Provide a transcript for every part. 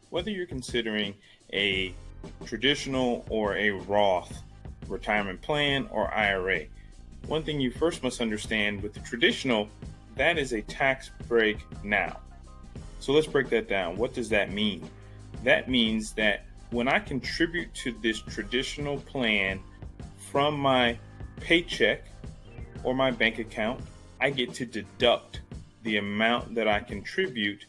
Whether you're considering a traditional or a Roth retirement plan or IRA, one thing you first must understand with the traditional, that is a tax break now. So let's break that down. What does that mean? That means that when I contribute to this traditional plan from my paycheck or my bank account, I get to deduct the amount that I contribute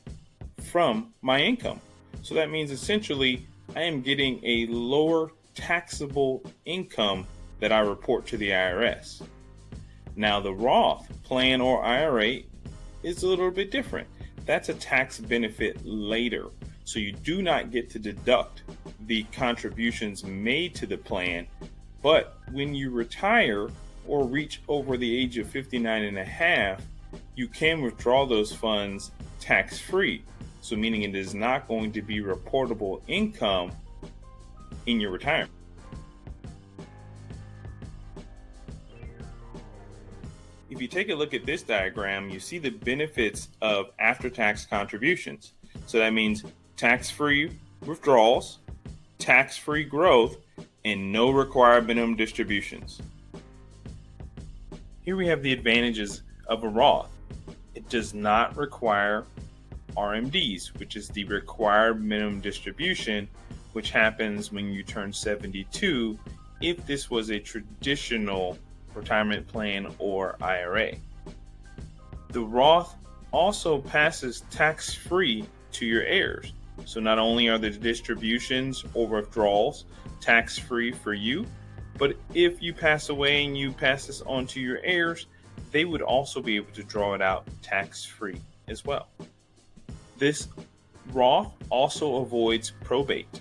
from my income. So that means essentially I am getting a lower taxable income that I report to the IRS. Now the Roth plan or IRA is a little bit different. That's a tax benefit later. So you do not get to deduct the contributions made to the plan, but when you retire or reach over the age of 59 and a half, you can withdraw those funds tax-free. So meaning it is not going to be reportable income in your retirement. If you take a look at this diagram, you see the benefits of after-tax contributions. So that means tax-free withdrawals, tax-free growth, and no required minimum distributions. Here we have the advantages of a Roth. It does not require RMDs, which is the required minimum distribution, which happens when you turn 72 if this was a traditional retirement plan or IRA. The Roth also passes tax-free to your heirs. So not only are the distributions or withdrawals tax-free for you, but if you pass away and you pass this on to your heirs, they would also be able to draw it out tax-free as well. This Roth also avoids probate.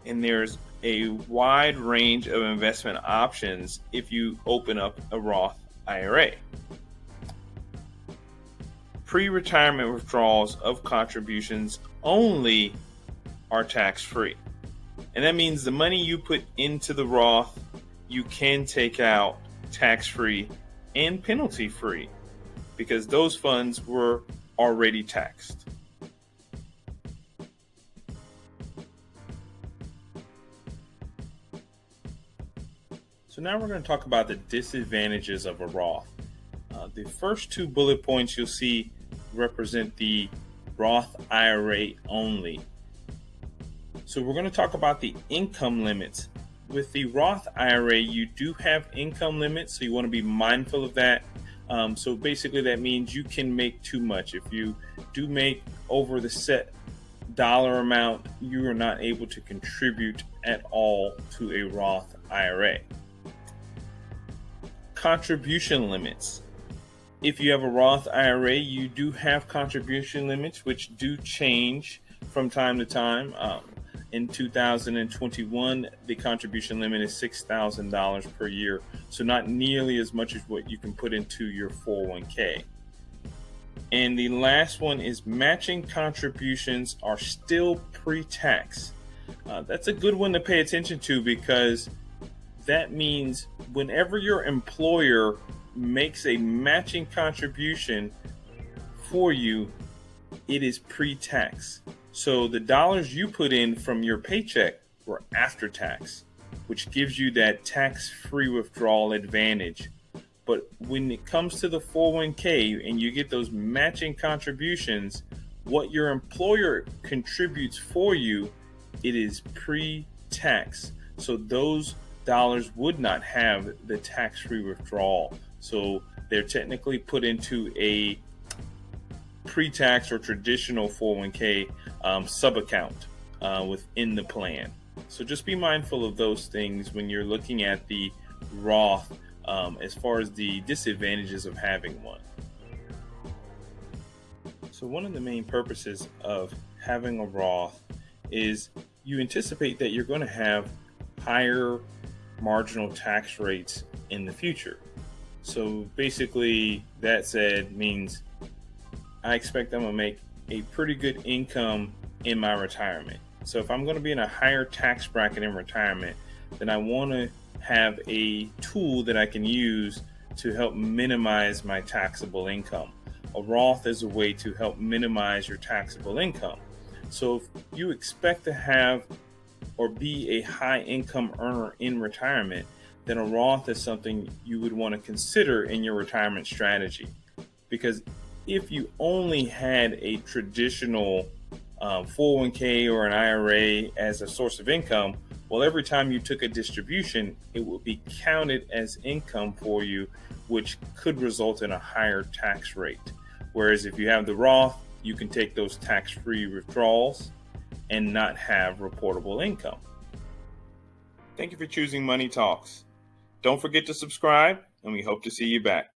And there's a wide range of investment options if you open up a Roth IRA. Pre-retirement withdrawals of contributions only are tax-free. And that means the money you put into the Roth, you can take out tax-free and penalty-free because those funds were already taxed. So now we're going to talk about the disadvantages of a Roth. The first two bullet points you'll see represent the Roth IRA only. So we're going to talk about the income limits. With the Roth IRA, you do have income limits, so you want to be mindful of that. So basically that means you can make too much. If you do make over the set dollar amount, you are not able to contribute at all to a Roth IRA. Contribution limits. If you have a Roth IRA, you do have contribution limits, which do change from time to time. In 2021, the contribution limit is $6,000 per year, so not nearly as much as what you can put into your 401k. And the last one is matching contributions are still pre-tax. That's a good one to pay attention to because that means whenever your employer makes a matching contribution for you, it is pre-tax. So the dollars you put in from your paycheck were after tax, which gives you that tax-free withdrawal advantage. But when it comes to the 401k and you get those matching contributions, what your employer contributes for you, it is pre-tax. So those dollars would not have the tax-free withdrawal. So they're technically put into a pre-tax or traditional 401k sub-account within the plan. So just be mindful of those things when you're looking at the Roth as far as the disadvantages of having one. So one of the main purposes of having a Roth is you anticipate that you're going to have higher marginal tax rates in the future. So basically that said means I expect I'm going to make a pretty good income in my retirement. So if I'm going to be in a higher tax bracket in retirement, then I want to have a tool that I can use to help minimize my taxable income. A Roth is a way to help minimize your taxable income. So if you expect to have or be a high income earner in retirement, then a Roth is something you would want to consider in your retirement strategy. Because if you only had a traditional 401k or an IRA as a source of income, well, every time you took a distribution, it would be counted as income for you, which could result in a higher tax rate. Whereas if you have the Roth, you can take those tax-free withdrawals and not have reportable income. Thank you for choosing Money Talks. Don't forget to subscribe, and we hope to see you back.